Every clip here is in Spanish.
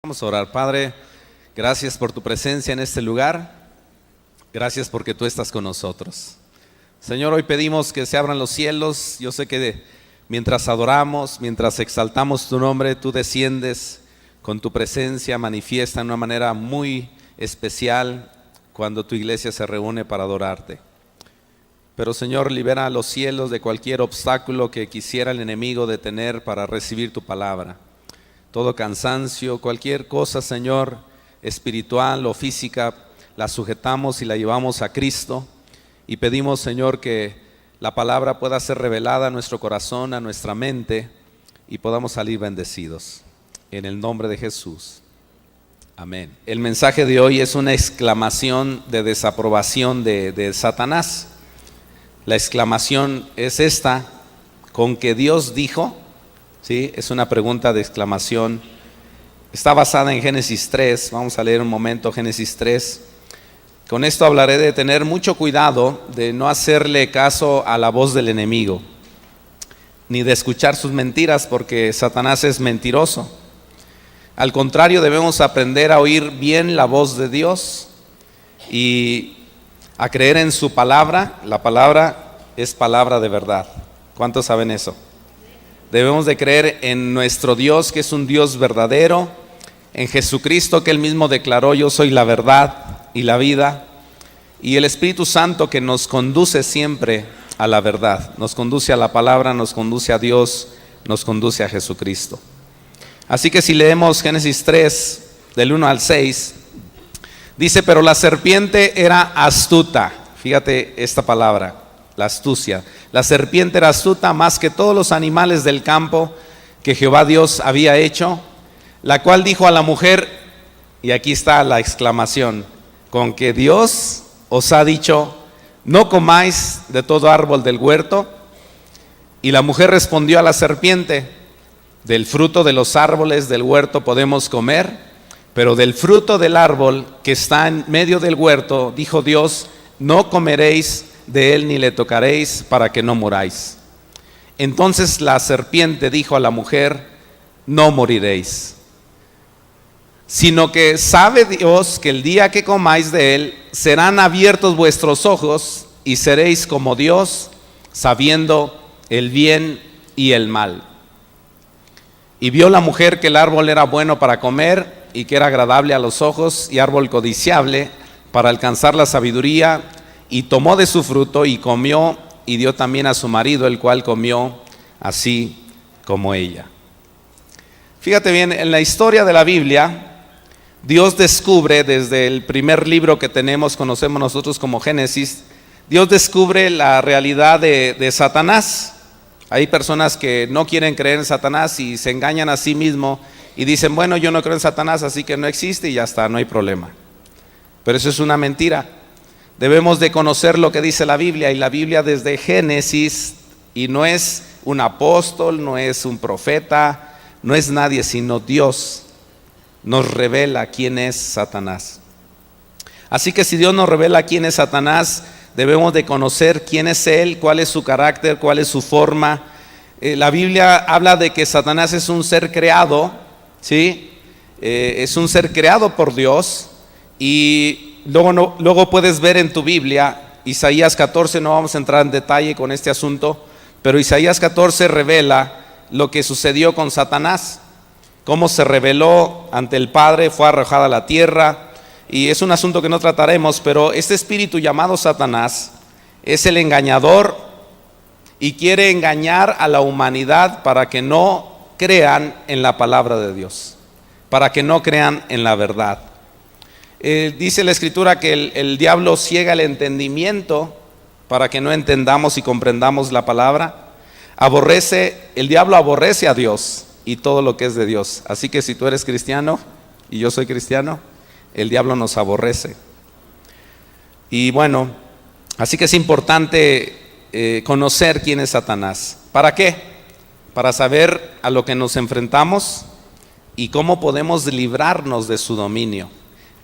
Vamos a orar. Padre, gracias por tu presencia en este lugar. Gracias porque tú estás con nosotros. Señor, hoy pedimos que se abran los cielos. Yo sé que mientras adoramos, mientras exaltamos tu nombre, tú desciendes con tu presencia, manifiesta de una manera muy especial cuando tu iglesia se reúne para adorarte. Pero Señor, libera los cielos de cualquier obstáculo que quisiera el enemigo detener para recibir tu palabra. Todo cansancio, cualquier cosa, Señor, espiritual o física, la sujetamos y la llevamos a Cristo. Y pedimos, Señor, que la palabra pueda ser revelada a nuestro corazón, a nuestra mente, y podamos salir bendecidos. En el nombre de Jesús. Amén. El mensaje de hoy es una exclamación de desaprobación de Satanás. La exclamación es esta: ¿con que Dios dijo? ¿Sí? Es una pregunta de exclamación. Está basada en Génesis 3. Vamos a leer un momento Génesis 3. Con esto hablaré de tener mucho cuidado de no hacerle caso a la voz del enemigo, ni de escuchar sus mentiras, porque Satanás es mentiroso. Al contrario, debemos aprender a oír bien la voz de Dios y a creer en su palabra. La palabra es palabra de verdad. ¿Cuántos saben eso? Debemos de creer en nuestro Dios, que es un Dios verdadero, en Jesucristo, que Él mismo declaró: yo soy la verdad y la vida, y el Espíritu Santo, que nos conduce siempre a la verdad, nos conduce a la palabra, nos conduce a Dios, nos conduce a Jesucristo. Así que si leemos Génesis 3, del 1 al 6, dice: pero la serpiente era astuta. Fíjate esta palabra, la astucia. La serpiente era astuta más que todos los animales del campo que Jehová Dios había hecho, la cual dijo a la mujer, y aquí está la exclamación: ¿con que Dios os ha dicho, no comáis de todo árbol del huerto? Y la mujer respondió a la serpiente: del fruto de los árboles del huerto podemos comer, pero del fruto del árbol que está en medio del huerto, dijo Dios, no comeréis de él ni le tocaréis, para que no muráis. Entonces la serpiente dijo a la mujer: no moriréis, sino que sabe Dios que el día que comáis de él, serán abiertos vuestros ojos y seréis como Dios, sabiendo el bien y el mal. Y vio la mujer que el árbol era bueno para comer y que era agradable a los ojos y árbol codiciable para alcanzar la sabiduría, y tomó de su fruto y comió, y dio también a su marido, el cual comió así como ella. Fíjate bien, en la historia de la Biblia, Dios descubre, desde el primer libro que conocemos nosotros como Génesis, Dios descubre la realidad de Satanás. Hay personas que no quieren creer en Satanás y se engañan a sí mismos y dicen: bueno, yo no creo en Satanás, así que no existe y ya está, no hay problema. Pero eso es una mentira. Debemos de conocer lo que dice la Biblia, y la Biblia desde Génesis, y no es un apóstol, no es un profeta, no es nadie, sino Dios nos revela quién es Satanás. Así que si Dios nos revela quién es Satanás, debemos de conocer quién es él, cuál es su carácter, cuál es su forma. La Biblia habla de que Satanás es un ser creado, ¿sí? Es un ser creado por Dios. Y luego puedes ver en tu Biblia, Isaías 14, no vamos a entrar en detalle con este asunto, pero Isaías 14 revela lo que sucedió con Satanás, cómo se rebeló ante el Padre, fue arrojada a la tierra. Y es un asunto que no trataremos, pero este espíritu llamado Satanás es el engañador y quiere engañar a la humanidad para que no crean en la palabra de Dios, para que no crean en la verdad. Dice la Escritura que el diablo ciega el entendimiento para que no entendamos y comprendamos la palabra. El diablo aborrece a Dios y todo lo que es de Dios. Así que si tú eres cristiano y yo soy cristiano, el diablo nos aborrece. Y bueno, así que es importante conocer quién es Satanás. ¿Para qué? Para saber a lo que nos enfrentamos y cómo podemos librarnos de su dominio.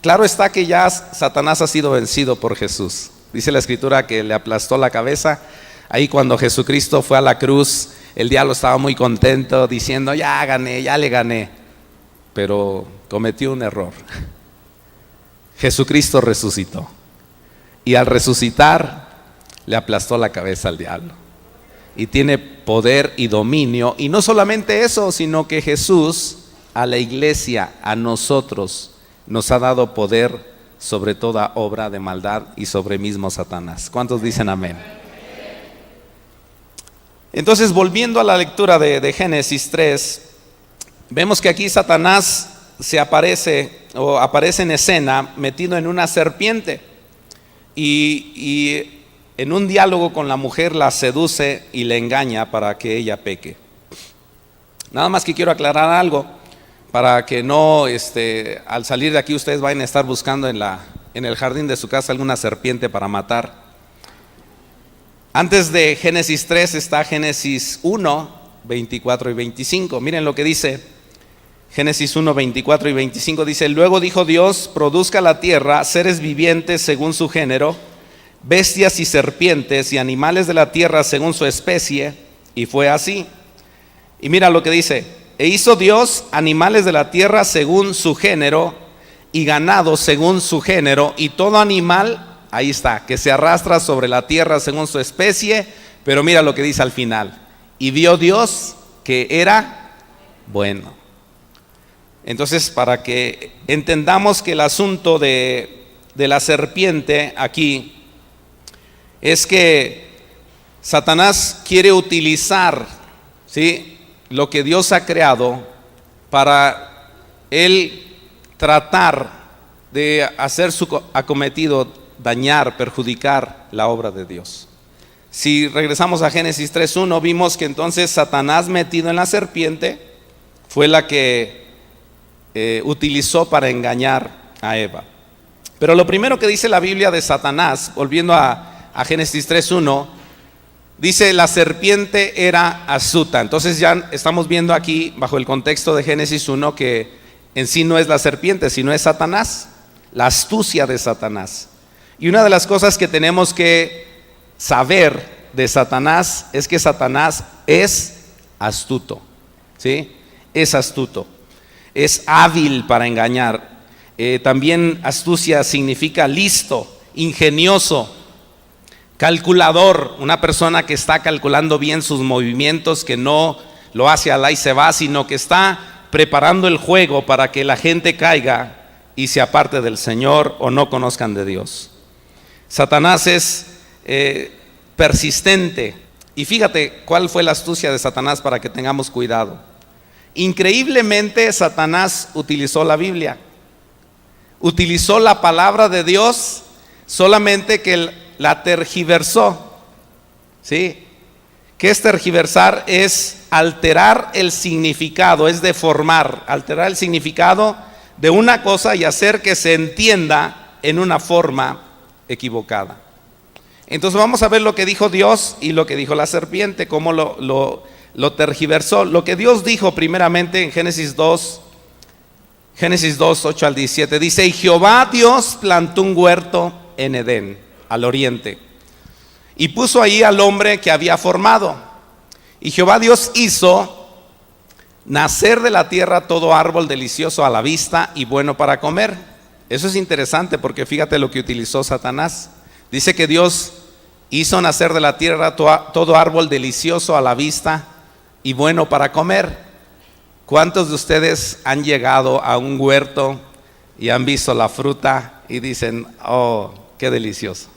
Claro está que ya Satanás ha sido vencido por Jesús. Dice la Escritura que le aplastó la cabeza. Ahí cuando Jesucristo fue a la cruz, el diablo estaba muy contento diciendo: ya gané, ya le gané. pero cometió un error. Jesucristo resucitó. Y al resucitar, le aplastó la cabeza al diablo. Y tiene poder y dominio. Y no solamente eso, sino que Jesús a la iglesia, a nosotros, nos ha dado poder sobre toda obra de maldad y sobre mismo Satanás. ¿Cuántos dicen amén? Entonces, volviendo a la lectura de Génesis 3, vemos que aquí Satanás aparece en escena metido en una serpiente y en un diálogo con la mujer la seduce y le engaña para que ella peque. Nada más que quiero aclarar algo para que no al salir de aquí ustedes vayan a estar buscando en el jardín de su casa alguna serpiente para matar. Antes de Génesis 3 está Génesis 1, 24 y 25. Miren lo que dice Génesis 1, 24 y 25. Dice: luego dijo Dios, produzca la tierra seres vivientes según su género, bestias y serpientes y animales de la tierra según su especie. Y fue así. Y mira lo que dice: e hizo Dios animales de la tierra según su género y ganado según su género y todo animal, ahí está, que se arrastra sobre la tierra según su especie. Pero mira lo que dice al final: y vio Dios que era bueno. Entonces, para que entendamos que el asunto de la serpiente aquí es que Satanás quiere utilizar, ¿sí?, lo que Dios ha creado para él tratar de hacer su acometido, dañar, perjudicar la obra de Dios. Si regresamos a Génesis 3:1, vimos que entonces Satanás, metido en la serpiente, fue la que utilizó para engañar a Eva. Pero lo primero que dice la Biblia de Satanás, volviendo a Génesis 3:1, dice: la serpiente era astuta. Entonces ya estamos viendo aquí, bajo el contexto de Génesis 1, que en sí no es la serpiente, sino es Satanás, la astucia de Satanás. Y una de las cosas que tenemos que saber de Satanás es que Satanás es astuto, ¿sí? Es astuto, es hábil para engañar. También astucia significa listo, ingenioso, calculador, una persona que está calculando bien sus movimientos, que no lo hace al ahí se va, sino que está preparando el juego para que la gente caiga y se aparte del Señor o no conozcan de Dios. Satanás es persistente. Y fíjate cuál fue la astucia de Satanás para que tengamos cuidado. Increíblemente, Satanás utilizó la Biblia, utilizó la palabra de Dios, solamente que la tergiversó, ¿sí? ¿Qué es tergiversar? Es alterar el significado, es deformar, alterar el significado de una cosa y hacer que se entienda en una forma equivocada. Entonces vamos a ver lo que dijo Dios y lo que dijo la serpiente, cómo lo tergiversó. Lo que Dios dijo primeramente en Génesis 2, 8 al 17, dice: y Jehová Dios plantó un huerto en Edén, al oriente, y puso ahí al hombre que había formado. Y Jehová Dios hizo nacer de la tierra todo árbol delicioso a la vista y bueno para comer. Eso es interesante porque fíjate lo que utilizó Satanás. Dice que Dios hizo nacer de la tierra todo árbol delicioso a la vista y bueno para comer. ¿Cuántos de ustedes han llegado a un huerto y han visto la fruta y dicen: oh, qué delicioso?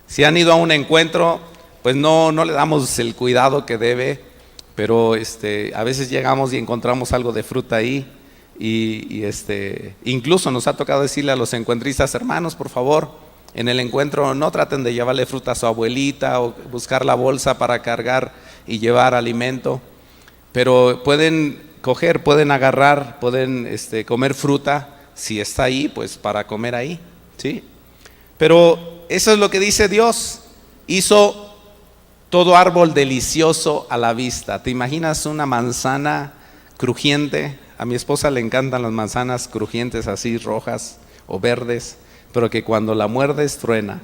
Si han ido a un encuentro, pues no le damos el cuidado que debe, pero a veces llegamos y encontramos algo de fruta ahí y incluso nos ha tocado decirle a los encuentristas: hermanos, por favor, en el encuentro no traten de llevarle fruta a su abuelita o buscar la bolsa para cargar y llevar alimento, pero pueden coger, pueden agarrar, pueden comer fruta si está ahí, pues para comer ahí, ¿sí? Pero eso es lo que dice Dios. Hizo todo árbol delicioso a la vista. ¿Te imaginas una manzana crujiente? A mi esposa le encantan las manzanas crujientes, así rojas o verdes, pero que cuando la muerdes truena.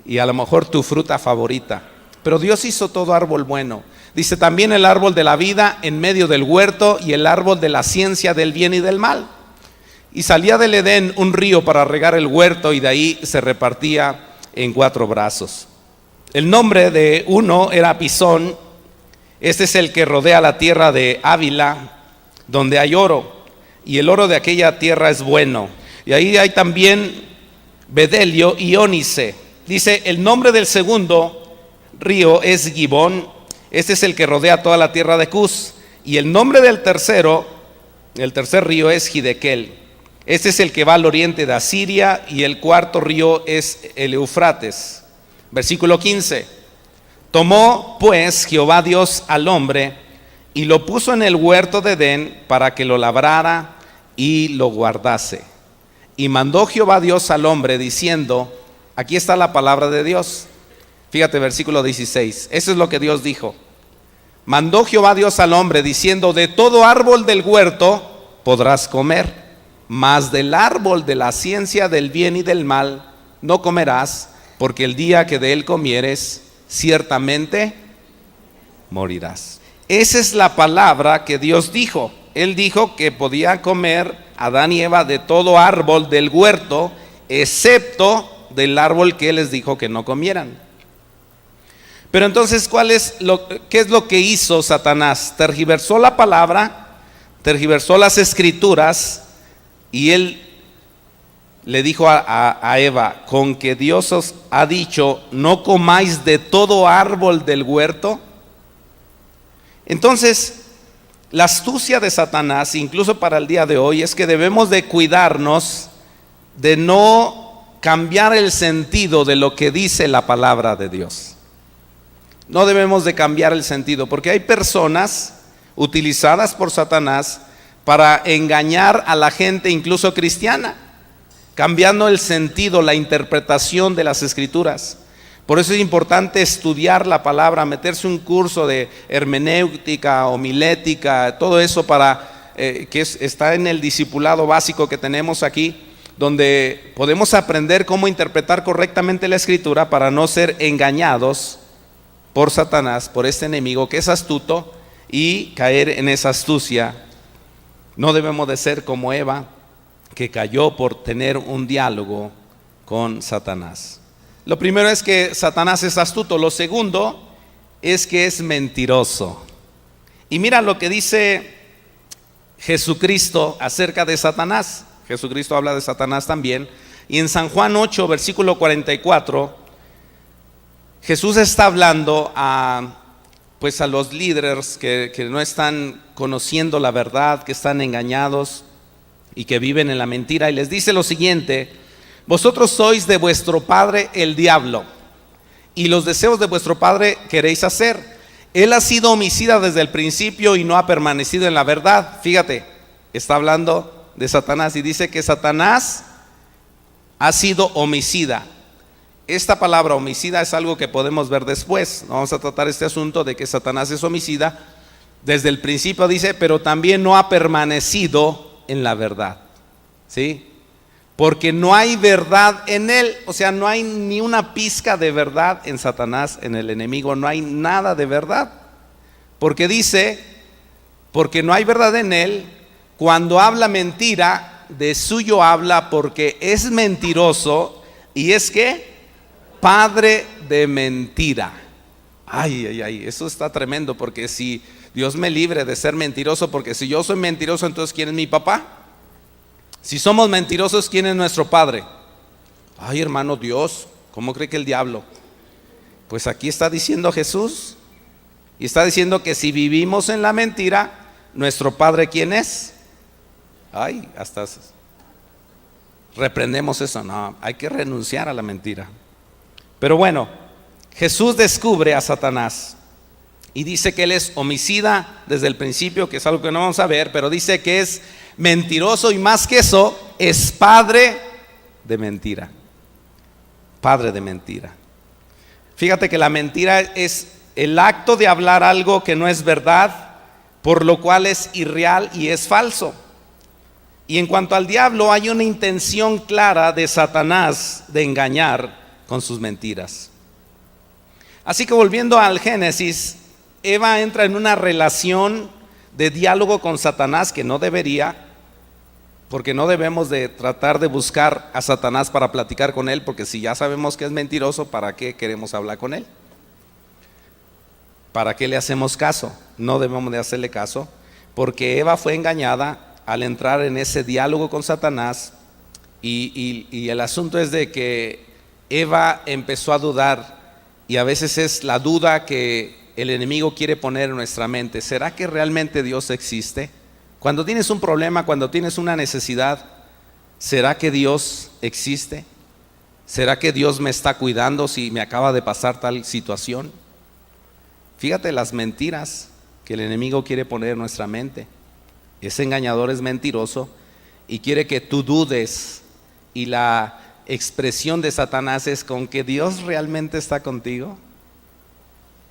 Y a lo mejor tu fruta favorita, pero Dios hizo todo árbol bueno. Dice también el árbol de la vida en medio del huerto y el árbol de la ciencia del bien y del mal. Y salía del Edén un río para regar el huerto y de ahí se repartía en 4 brazos. El nombre de uno era Pisón. Este es el que rodea la tierra de Ávila, donde hay oro, y el oro de aquella tierra es bueno. Y ahí hay también bedelio y ónice. Dice, el nombre del segundo río es Gibón. Este es el que rodea toda la tierra de Cus. Y el nombre del tercer río es Gidequel. Este es el que va al oriente de Asiria, y el cuarto río es el Eufrates. Versículo 15. Tomó pues Jehová Dios al hombre y lo puso en el huerto de Edén para que lo labrara y lo guardase. Y mandó Jehová Dios al hombre diciendo, aquí está la palabra de Dios. Fíjate, versículo 16. Eso es lo que Dios dijo. Mandó Jehová Dios al hombre diciendo, de todo árbol del huerto podrás comer, mas del árbol de la ciencia del bien y del mal no comerás, porque el día que de él comieres, ciertamente morirás. Esa es la palabra que Dios dijo. Él dijo que podía comer Adán y Eva de todo árbol del huerto, excepto del árbol que él les dijo que no comieran. Pero entonces, ¿qué es lo que hizo Satanás? Tergiversó la palabra, tergiversó las escrituras, y él le dijo a Eva, con que Dios os ha dicho, no comáis de todo árbol del huerto. Entonces, la astucia de Satanás, incluso para el día de hoy, es que debemos de cuidarnos de no cambiar el sentido de lo que dice la palabra de Dios. No debemos de cambiar el sentido, porque hay personas utilizadas por Satanás para engañar a la gente, incluso cristiana, cambiando el sentido, la interpretación de las escrituras. Por eso es importante estudiar la palabra, meterse un curso de hermenéutica, homilética, todo eso está en el discipulado básico que tenemos aquí, donde podemos aprender cómo interpretar correctamente la escritura para no ser engañados por Satanás, por este enemigo que es astuto, y caer en esa astucia. No debemos de ser como Eva, que cayó por tener un diálogo con Satanás. Lo primero es que Satanás es astuto. Lo segundo es que es mentiroso. Y mira lo que dice Jesucristo acerca de Satanás. Jesucristo habla de Satanás también. Y en San Juan 8, versículo 44, Jesús está hablando a los líderes que no están conociendo la verdad, que están engañados y que viven en la mentira, y les dice lo siguiente: vosotros sois de vuestro padre el diablo, y los deseos de vuestro padre queréis hacer. Él ha sido homicida desde el principio y no ha permanecido en la verdad. Fíjate, está hablando de Satanás y dice que Satanás ha sido homicida. Esta palabra homicida es algo que podemos ver después. Vamos a tratar este asunto de que Satanás es homicida. Desde el principio dice, pero también no ha permanecido en la verdad, ¿sí? Porque no hay verdad en él. O sea, no hay ni una pizca de verdad en Satanás, en el enemigo. No hay nada de verdad. Porque dice, porque no hay verdad en él. Cuando habla mentira, de suyo habla, porque es mentiroso. Y es que padre de mentira. Ay, eso está tremendo, porque si Dios me libre de ser mentiroso, porque si yo soy mentiroso, entonces ¿quién es mi papá? Si somos mentirosos, ¿quién es nuestro padre? Ay, hermano, Dios. ¿Cómo cree que el diablo? Pues aquí está diciendo Jesús, y está diciendo que si vivimos en la mentira, nuestro padre ¿quién es? Ay, hasta reprendemos eso. No, hay que renunciar a la mentira. Pero bueno, Jesús descubre a Satanás y dice que él es homicida desde el principio, que es algo que no vamos a ver, pero dice que es mentiroso, y más que eso, es padre de mentira. Padre de mentira. Fíjate que la mentira es el acto de hablar algo que no es verdad, por lo cual es irreal y es falso. Y en cuanto al diablo, hay una intención clara de Satanás de engañar con sus mentiras. Así que volviendo al Génesis, Eva entra en una relación de diálogo con Satanás que no debería, porque no debemos de tratar de buscar a Satanás para platicar con él, porque si ya sabemos que es mentiroso, ¿para qué queremos hablar con él? ¿Para qué le hacemos caso? No debemos de hacerle caso, porque Eva fue engañada al entrar en ese diálogo con Satanás, y el asunto es de que Eva empezó a dudar, y a veces es la duda que el enemigo quiere poner en nuestra mente. ¿Será que realmente Dios existe? Cuando tienes un problema, cuando tienes una necesidad, ¿será que Dios existe? ¿Será que Dios me está cuidando si me acaba de pasar tal situación? Fíjate las mentiras que el enemigo quiere poner en nuestra mente. Ese engañador es mentiroso y quiere que tú dudes, y la expresión de Satanás es: ¿con que Dios realmente está contigo?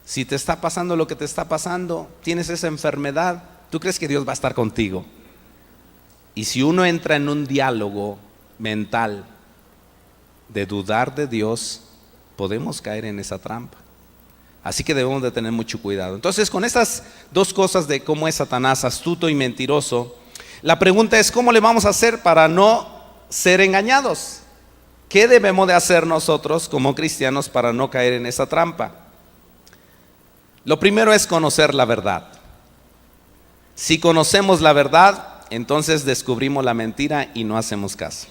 Si te está pasando lo que te está pasando, tienes esa enfermedad, ¿tú crees que Dios va a estar contigo? Y si uno entra en un diálogo mental de dudar de Dios, podemos caer en esa trampa. Así que debemos de tener mucho cuidado. Entonces, con estas dos cosas de cómo es Satanás, astuto y mentiroso, la pregunta es: ¿cómo le vamos a hacer para no ser engañados? ¿Qué debemos de hacer nosotros como cristianos para no caer en esa trampa? Lo primero es conocer la verdad. Si conocemos la verdad, entonces descubrimos la mentira y no hacemos caso.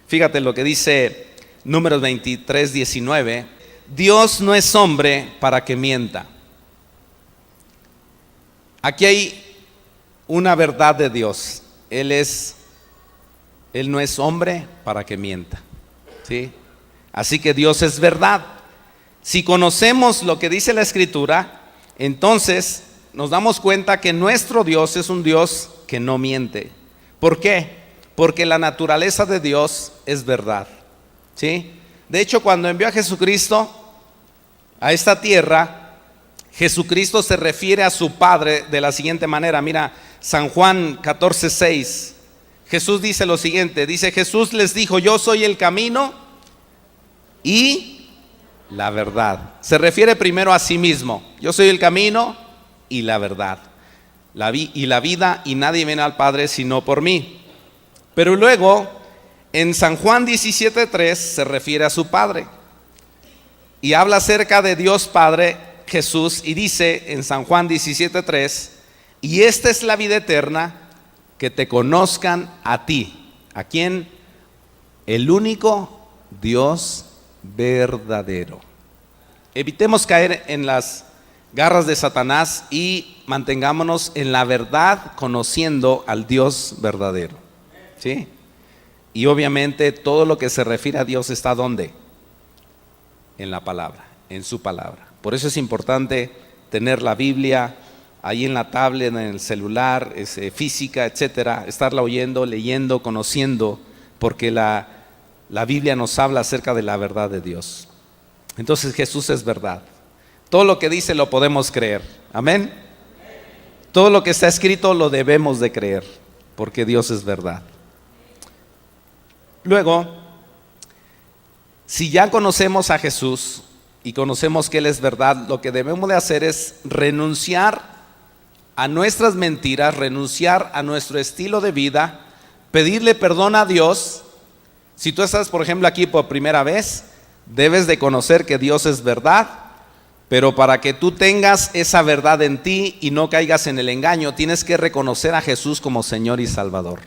Fíjate lo que dice Números 23:19. Dios no es hombre para que mienta. Aquí hay una verdad de Dios. Él no es hombre para que mienta, ¿sí? Así que Dios es verdad. Si conocemos lo que dice la Escritura, entonces nos damos cuenta que nuestro Dios es un Dios que no miente. ¿Por qué? Porque la naturaleza de Dios es verdad, ¿sí? De hecho, cuando envió a Jesucristo a esta tierra, Jesucristo se refiere a su Padre de la siguiente manera. Mira, San Juan 14:6. Jesús dice lo siguiente, dice: Jesús les dijo: yo soy el camino y la verdad. Se refiere primero a sí mismo: yo soy el camino y la verdad, y la vida, y nadie viene al Padre sino por mí. Pero luego en San Juan 17:3 se refiere a su Padre y habla acerca de Dios Padre Jesús, y dice en San Juan 17:3: y esta es la vida eterna, que te conozcan a ti. ¿A quién? El único Dios verdadero. Evitemos caer en las garras de Satanás y mantengámonos en la verdad, conociendo al Dios verdadero, ¿sí? Y obviamente todo lo que se refiere a Dios está ¿dónde? En la palabra, en su palabra. Por eso es importante tener la Biblia ahí en la tablet, en el celular, física, etcétera, estarla oyendo, leyendo, conociendo, porque la Biblia nos habla acerca de la verdad de Dios. Entonces Jesús es verdad. Todo lo que dice lo podemos creer. Amén. Todo lo que está escrito lo debemos de creer, porque Dios es verdad. Luego, si ya conocemos a Jesús y conocemos que Él es verdad, lo que debemos de hacer es renunciar a nuestras mentiras, renunciar a nuestro estilo de vida, pedirle perdón a Dios. Si tú estás, por ejemplo, aquí por primera vez, debes de conocer que Dios es verdad, pero para que tú tengas esa verdad en ti y no caigas en el engaño, tienes que reconocer a Jesús como Señor y Salvador.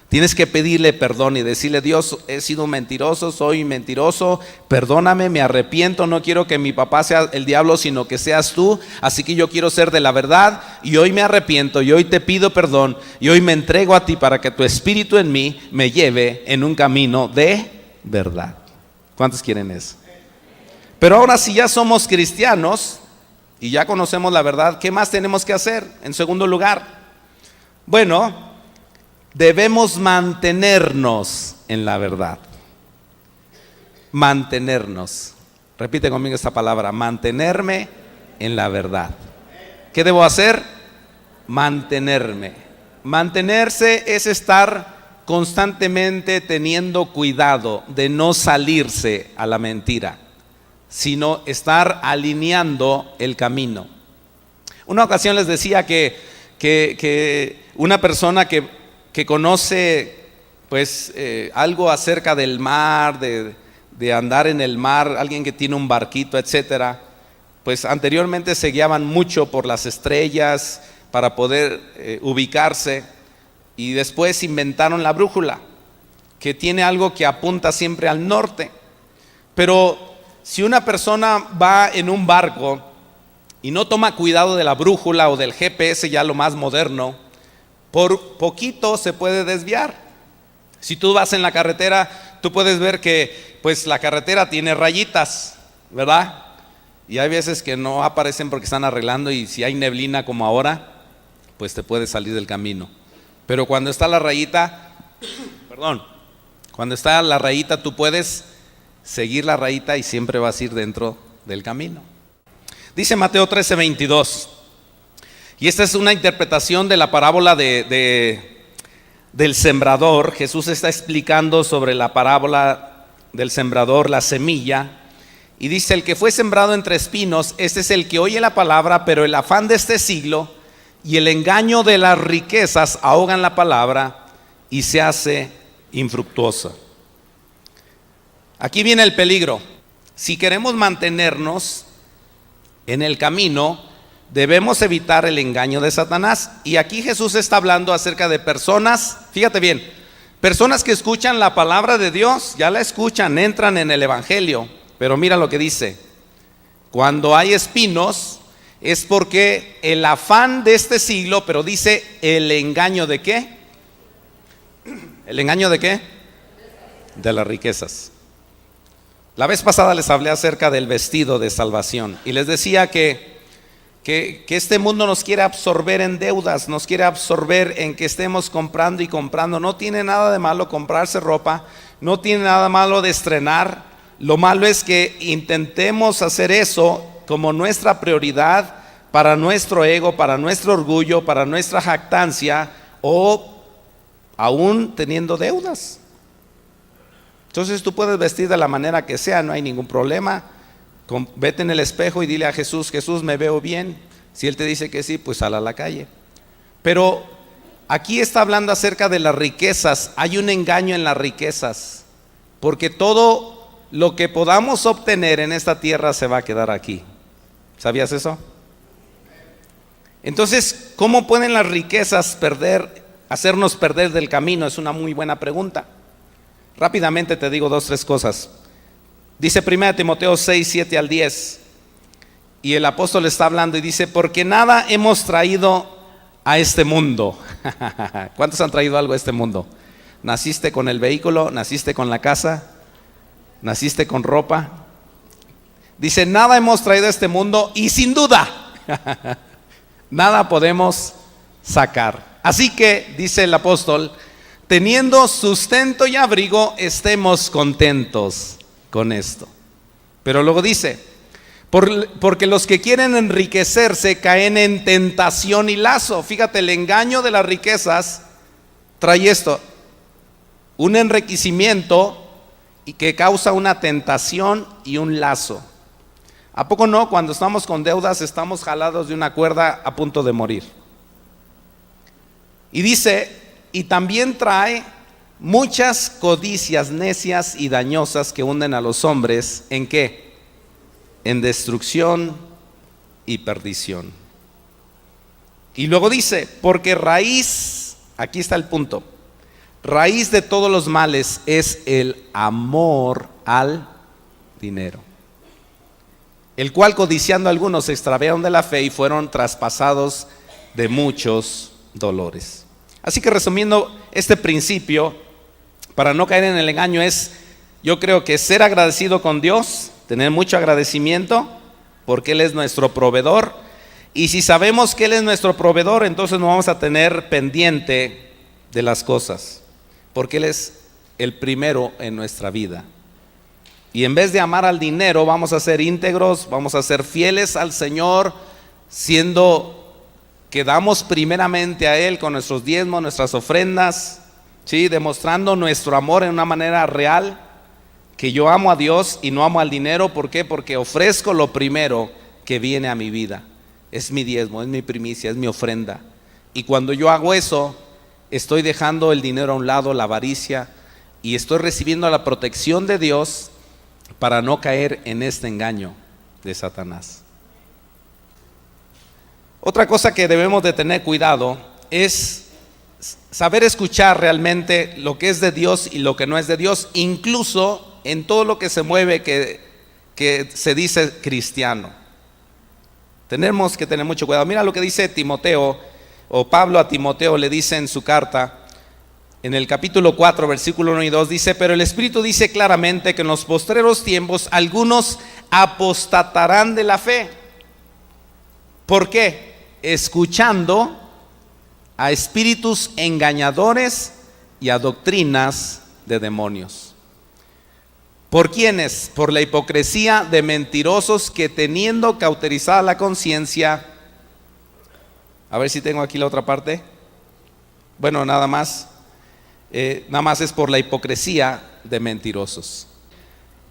Tienes que pedirle perdón y decirle: Dios, he sido mentiroso, soy mentiroso, perdóname, me arrepiento, no quiero que mi papá sea el diablo, sino que seas tú, así que yo quiero ser de la verdad, y hoy me arrepiento, y hoy te pido perdón, y hoy me entrego a ti para que tu espíritu en mí me lleve en un camino de verdad. ¿Cuántos quieren eso? Pero ahora, si ya somos cristianos y ya conocemos la verdad, ¿qué más tenemos que hacer? En segundo lugar, bueno, debemos mantenernos en la verdad. Mantenernos. Repite conmigo esta palabra: mantenerme en la verdad. ¿Qué debo hacer? Mantenerme. Mantenerse es estar constantemente teniendo cuidado de no salirse a la mentira. sino estar alineando el camino. Una ocasión les decía que una persona que conoce pues algo acerca del mar, de andar en el mar, alguien que tiene un barquito, etcétera, pues anteriormente se guiaban mucho por las estrellas para poder ubicarse, y después inventaron la brújula, que tiene algo que apunta siempre al norte. Pero si una persona va en un barco y no toma cuidado de la brújula o del GPS, ya lo más moderno, por poquito se puede desviar. Si tú vas en la carretera, tú puedes ver que pues la carretera tiene rayitas, ¿verdad? Y hay veces que no aparecen porque están arreglando, y si hay neblina como ahora, pues te puedes salir del camino. Pero cuando está la rayita, cuando está la rayita, tú puedes seguir la rayita y siempre vas a ir dentro del camino. Dice Mateo 13:22, y esta es una interpretación de la parábola del sembrador. Jesús está explicando sobre la parábola del sembrador, la semilla, y dice: el que fue sembrado entre espinos, este es el que oye la palabra, pero el afán de este siglo y el engaño de las riquezas ahogan la palabra y se hace infructuosa. Aquí viene el peligro. Si queremos mantenernos en el camino, debemos evitar el engaño de Satanás. Y aquí Jesús está hablando acerca de personas, fíjate bien, personas que escuchan la palabra de Dios, ya la escuchan, entran en el evangelio, pero mira lo que dice: cuando hay espinos es porque el afán de este siglo, pero dice el engaño de ¿qué? ¿El engaño de qué? De las riquezas. La vez pasada les hablé acerca del vestido de salvación y les decía que este mundo nos quiere absorber en deudas, nos quiere absorber en que estemos comprando y comprando. No tiene nada de malo comprarse ropa, no tiene nada malo de estrenar. Lo malo es que intentemos hacer eso como nuestra prioridad, para nuestro ego, para nuestro orgullo, para nuestra jactancia, o aún teniendo deudas. Entonces tú puedes vestir de la manera que sea, no hay ningún problema. Vete en el espejo y dile a Jesús: Jesús, ¿me veo bien? Si Él te dice que sí, pues sal a la calle. Pero aquí está hablando acerca de las riquezas. Hay un engaño en las riquezas, porque todo lo que podamos obtener en esta tierra se va a quedar aquí. ¿Sabías eso? Entonces, ¿cómo pueden las riquezas hacernos perder del camino? Es una muy buena pregunta. Rápidamente te digo 2 o 3 cosas. Dice 1 Timoteo 6, 7 al 10, y el apóstol está hablando y dice: porque nada hemos traído a este mundo. ¿Cuántos han traído algo a este mundo? ¿Naciste con el vehículo? ¿Naciste con la casa? ¿Naciste con ropa? Dice: nada hemos traído a este mundo, y sin duda nada podemos sacar. Así que, dice el apóstol, teniendo sustento y abrigo, estemos contentos con esto. Pero luego dice: porque los que quieren enriquecerse caen en tentación y lazo. Fíjate, el engaño de las riquezas trae esto: un enriquecimiento y que causa una tentación y un lazo. ¿A poco no? Cuando estamos con deudas estamos jalados de una cuerda a punto de morir. Y dice: y también trae muchas codicias necias y dañosas que hunden a los hombres ¿en qué? En destrucción y perdición. Y luego dice: porque raíz, aquí está el punto, raíz de todos los males es el amor al dinero, el cual codiciando algunos se extraviaron de la fe y fueron traspasados de muchos dolores. Así que, resumiendo este principio, para no caer en el engaño, yo creo que ser agradecido con Dios, tener mucho agradecimiento, porque Él es nuestro proveedor. Y si sabemos que Él es nuestro proveedor, entonces no vamos a tener pendiente de las cosas, porque Él es el primero en nuestra vida. Y en vez de amar al dinero, vamos a ser íntegros, vamos a ser fieles al Señor, siendo que damos primeramente a Él con nuestros diezmos, nuestras ofrendas, ¿sí? Demostrando nuestro amor en una manera real, que yo amo a Dios y no amo al dinero. ¿Por qué? Porque ofrezco lo primero que viene a mi vida. Es mi diezmo, es mi primicia, es mi ofrenda. Y cuando yo hago eso, estoy dejando el dinero a un lado, la avaricia, y estoy recibiendo la protección de Dios para no caer en este engaño de Satanás. Otra cosa que debemos de tener cuidado es saber escuchar realmente lo que es de Dios y lo que no es de Dios, incluso en todo lo que se mueve que se dice cristiano. Tenemos que tener mucho cuidado. Mira lo que dice Timoteo, o Pablo a Timoteo le dice en su carta, en el capítulo 4, versículo 1 y 2, dice: pero el Espíritu dice claramente que en los postreros tiempos algunos apostatarán de la fe. ¿Por qué? Escuchando a espíritus engañadores y a doctrinas de demonios. ¿Por quiénes? Por la hipocresía de mentirosos que, teniendo cauterizada la conciencia, a ver si tengo aquí la otra parte. Bueno, nada más es por la hipocresía de mentirosos.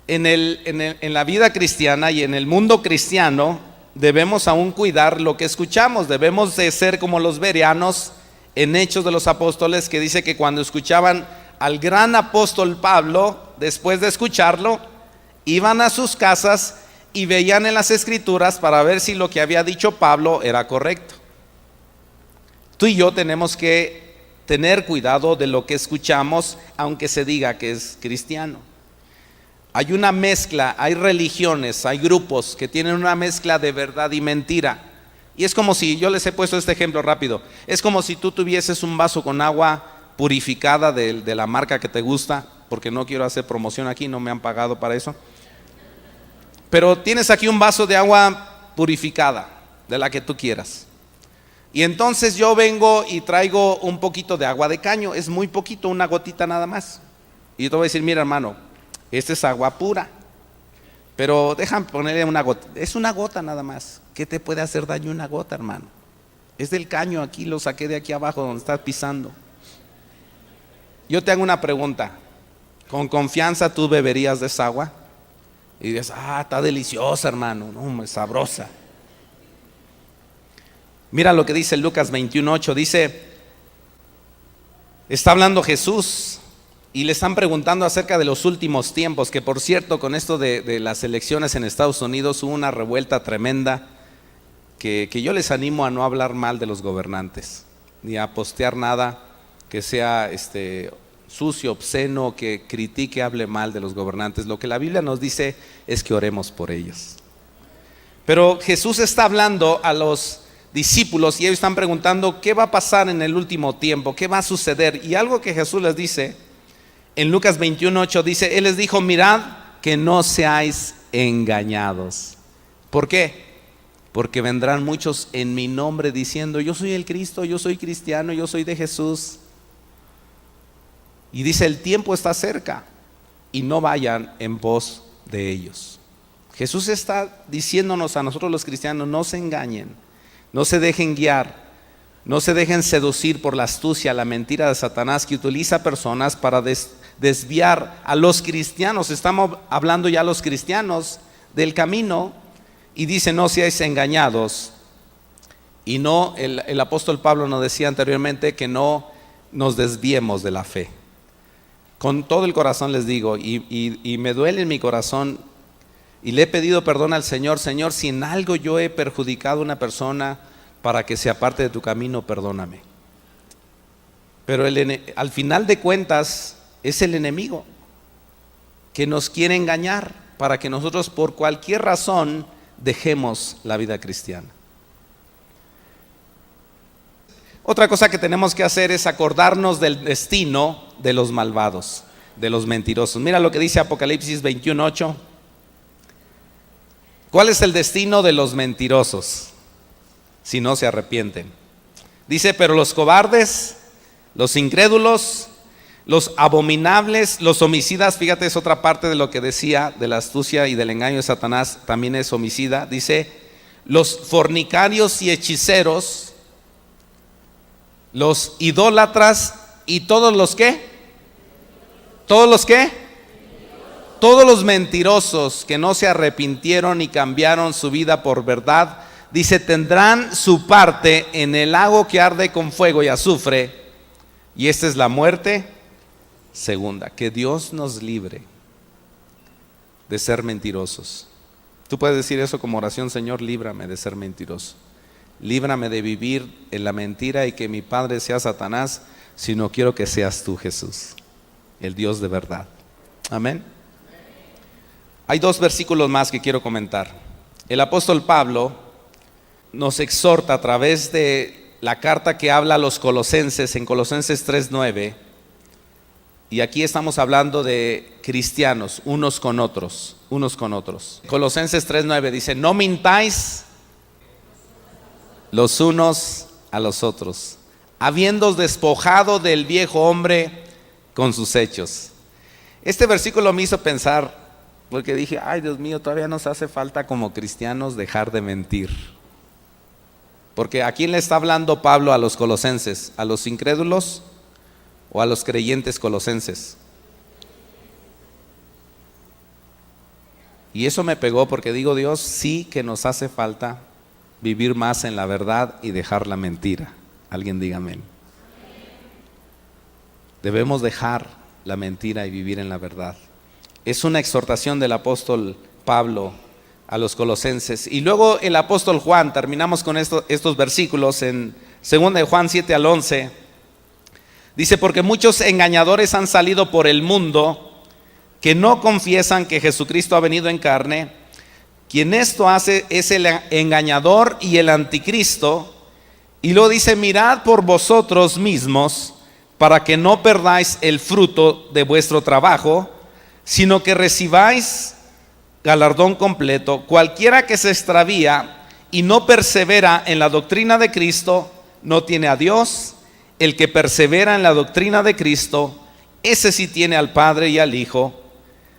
En la vida cristiana y en el mundo cristiano debemos aún cuidar lo que escuchamos. Debemos de ser como los bereanos en Hechos de los Apóstoles, que dice que cuando escuchaban al gran apóstol Pablo, después de escucharlo, iban a sus casas y veían en las escrituras para ver si lo que había dicho Pablo era correcto. Tú y yo tenemos que tener cuidado de lo que escuchamos, aunque se diga que es cristiano. Hay una mezcla, hay religiones, hay grupos que tienen una mezcla de verdad y mentira. Y es como si, yo les he puesto este ejemplo rápido, es como si tú tuvieses un vaso con agua purificada de la marca que te gusta, porque no quiero hacer promoción aquí, no me han pagado para eso. Pero tienes aquí un vaso de agua purificada, de la que tú quieras. Y entonces yo vengo y traigo un poquito de agua de caño, es muy poquito, una gotita nada más. Y yo te voy a decir: mira, hermano, esta es agua pura, pero déjame ponerle una gota. Es una gota nada más. ¿Qué te puede hacer daño una gota, hermano? Es del caño, aquí lo saqué de aquí abajo donde estás pisando. Yo te hago una pregunta: ¿con confianza tú beberías de esa agua? Y dices: está deliciosa, hermano, no, es sabrosa. Mira lo que dice Lucas 21:8, dice, está hablando Jesús y le están preguntando acerca de los últimos tiempos, que por cierto, con esto de las elecciones en Estados Unidos hubo una revuelta tremenda, que yo les animo a no hablar mal de los gobernantes, ni a postear nada que sea sucio, obsceno, que critique, hable mal de los gobernantes. Lo que la Biblia nos dice es que oremos por ellos. Pero Jesús está hablando a los discípulos y ellos están preguntando: ¿qué va a pasar en el último tiempo? ¿Qué va a suceder? Y algo que Jesús les dice en Lucas 21:8 dice, Él les dijo: mirad que no seáis engañados. ¿Por qué? Porque vendrán muchos en mi nombre diciendo: yo soy el Cristo, yo soy cristiano, yo soy de Jesús. Y dice: el tiempo está cerca, y no vayan en pos de ellos. Jesús está diciéndonos a nosotros los cristianos: no se engañen, no se dejen guiar, no se dejen seducir por la astucia, la mentira de Satanás, que utiliza personas para desviar a los cristianos. Estamos hablando ya a los cristianos del camino, y dice: no seáis engañados. Y no, el apóstol Pablo nos decía anteriormente que no nos desviemos de la fe. Con todo el corazón les digo, y me duele en mi corazón, y le he pedido perdón al Señor: Señor, si en algo yo he perjudicado a una persona para que se aparte de tu camino, perdóname. Pero al final de cuentas es el enemigo que nos quiere engañar para que nosotros por cualquier razón dejemos la vida cristiana. Otra cosa que tenemos que hacer es acordarnos del destino de los malvados, de los mentirosos. Mira lo que dice Apocalipsis 21:8. ¿Cuál es el destino de los mentirosos si no se arrepienten? Dice: pero los cobardes, los incrédulos, los abominables, los homicidas. Fíjate, es otra parte de lo que decía de la astucia y del engaño de Satanás, también es homicida. Dice: los fornicarios y hechiceros, los idólatras y todos los ¿qué? ¿Todos los qué? todos los mentirosos que no se arrepintieron y cambiaron su vida por verdad, dice, tendrán su parte en el lago que arde con fuego y azufre, y esta es la muerte segunda. Que Dios nos libre de ser mentirosos. Tú puedes decir eso como oración: Señor, líbrame de ser mentiroso. Líbrame de vivir en la mentira y que mi padre sea Satanás, sino quiero que seas tú, Jesús, el Dios de verdad. Amén. Hay dos versículos más que quiero comentar. El apóstol Pablo nos exhorta a través de la carta que habla a los colosenses, en Colosenses 3:9, y aquí estamos hablando de cristianos, unos con otros. Colosenses 3:9 dice: no mintáis los unos a los otros, habiéndoos despojado del viejo hombre con sus hechos. Este versículo me hizo pensar, porque dije, ay Dios mío, todavía nos hace falta como cristianos dejar de mentir. Porque ¿a quién le está hablando Pablo a los colosenses? ¿A los incrédulos o a los creyentes colosenses? Y eso me pegó, porque digo, Dios, sí que nos hace falta vivir más en la verdad y dejar la mentira. Alguien diga amén. Debemos dejar la mentira y vivir en la verdad. Es una exhortación del apóstol Pablo a los colosenses. Y luego el apóstol Juan, terminamos con estos versículos en 2 de Juan 7 al 11. Dice: porque muchos engañadores han salido por el mundo, que no confiesan que Jesucristo ha venido en carne. Quien esto hace es el engañador y el anticristo. Y luego dice: mirad por vosotros mismos, para que no perdáis el fruto de vuestro trabajo, sino que recibáis galardón completo. Cualquiera que se extravía y no persevera en la doctrina de Cristo, no tiene a Dios. El que persevera en la doctrina de Cristo, ese sí tiene al Padre y al Hijo.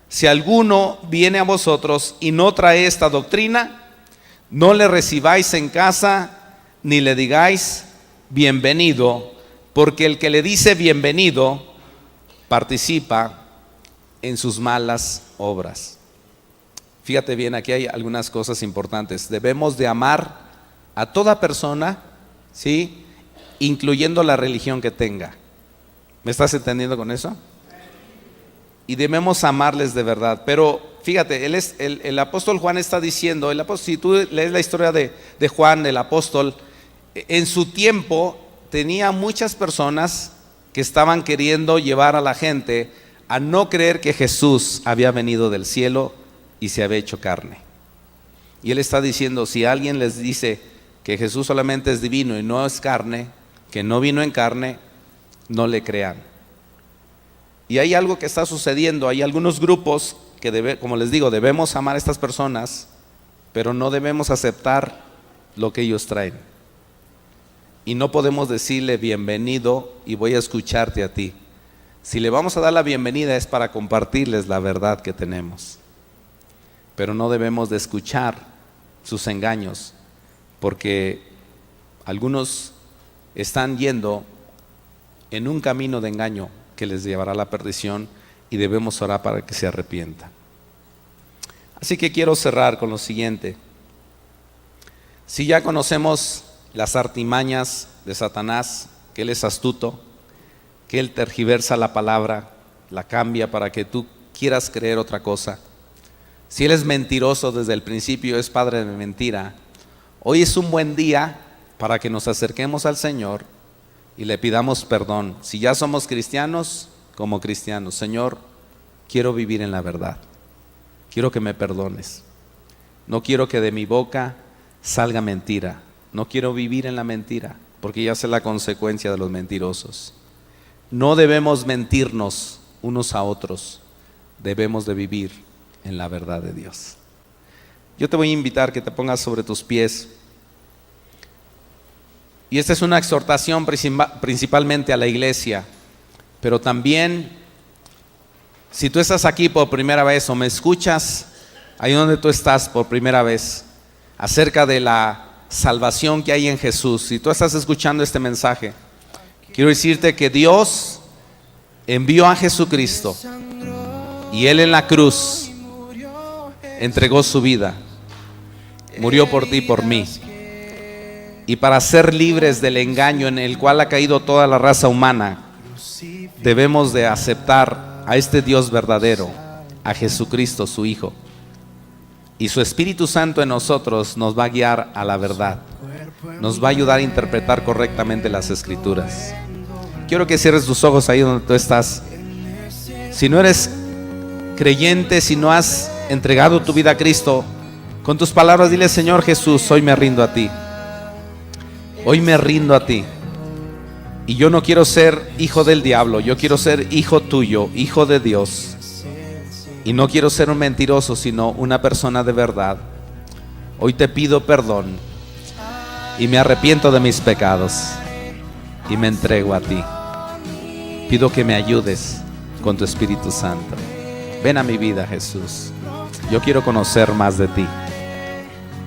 Si alguno viene a vosotros y no trae esta doctrina, no le recibáis en casa, ni le digáis bienvenido, porque el que le dice bienvenido participa en sus malas obras. Fíjate bien, aquí hay algunas cosas importantes. Debemos de amar a toda persona, ¿sí?, incluyendo la religión que tenga. ¿Me estás entendiendo con eso? Y debemos amarles de verdad. Pero fíjate, el apóstol Juan está diciendo, si tú lees la historia de Juan, el apóstol, en su tiempo tenía muchas personas que estaban queriendo llevar a la gente a no creer que Jesús había venido del cielo y se había hecho carne. Y él está diciendo, si alguien les dice que Jesús solamente es divino y no es carne, que no vino en carne, no le crean. Y hay algo que está sucediendo, hay algunos grupos que como les digo, debemos amar a estas personas, pero no debemos aceptar lo que ellos traen. Y no podemos decirle bienvenido y voy a escucharte a ti. Si le vamos a dar la bienvenida es para compartirles la verdad que tenemos. Pero no debemos de escuchar sus engaños, porque algunos están yendo en un camino de engaño que les llevará a la perdición, y debemos orar para que se arrepientan. Así que quiero cerrar con lo siguiente. Si ya conocemos las artimañas de Satanás, que él es astuto, que él tergiversa la palabra, la cambia para que tú quieras creer otra cosa. Si él es mentiroso desde el principio, es padre de mentira. Hoy es un buen día para que nos acerquemos al Señor y le pidamos perdón. Si ya somos cristianos, como cristianos, Señor, quiero vivir en la verdad. Quiero que me perdones. No quiero que de mi boca salga mentira. No quiero vivir en la mentira, porque ya sé la consecuencia de los mentirosos. No debemos mentirnos unos a otros. Debemos de vivir en la verdad de Dios. Yo te voy a invitar que te pongas sobre tus pies. Y esta es una exhortación principalmente a la iglesia, pero también si tú estás aquí por primera vez o me escuchas ahí donde tú estás por primera vez acerca de la salvación que hay en Jesús, si tú estás escuchando este mensaje, quiero decirte que Dios envió a Jesucristo Y Él en la cruz entregó su vida, murió por ti y por mí. Y para ser libres del engaño en el cual ha caído toda la raza humana, debemos de aceptar a este Dios verdadero, a Jesucristo su Hijo. Y su Espíritu Santo en nosotros nos va a guiar a la verdad, nos va a ayudar a interpretar correctamente las Escrituras. Quiero que cierres tus ojos ahí donde tú estás. Si no eres creyente, si no has entregado tu vida a Cristo, con tus palabras dile: Señor Jesús, hoy me rindo a ti. Hoy me rindo a ti. Y yo no quiero ser hijo del diablo, yo quiero ser hijo tuyo, hijo de Dios. Y no quiero ser un mentiroso, sino una persona de verdad. Hoy te pido perdón y me arrepiento de mis pecados y me entrego a ti. Pido que me ayudes con tu Espíritu Santo. Ven a mi vida, Jesús. Yo quiero conocer más de ti.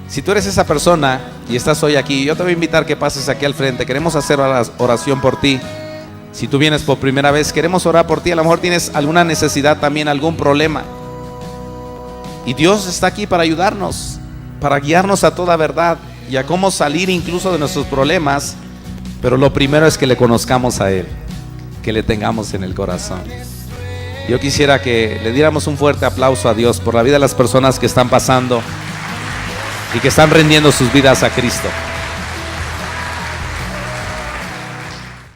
Si tú eres esa persona y estás hoy aquí, yo te voy a invitar que pases aquí al frente. Queremos hacer oración por ti. Si tú vienes por primera vez, queremos orar por ti. A lo mejor tienes alguna necesidad también, algún problema. Y Dios está aquí para ayudarnos, para guiarnos a toda verdad y a cómo salir incluso de nuestros problemas. Pero lo primero es que le conozcamos a Él, que le tengamos en el corazón. Yo quisiera que le diéramos un fuerte aplauso a Dios por la vida de las personas que están pasando y que están rindiendo sus vidas a Cristo.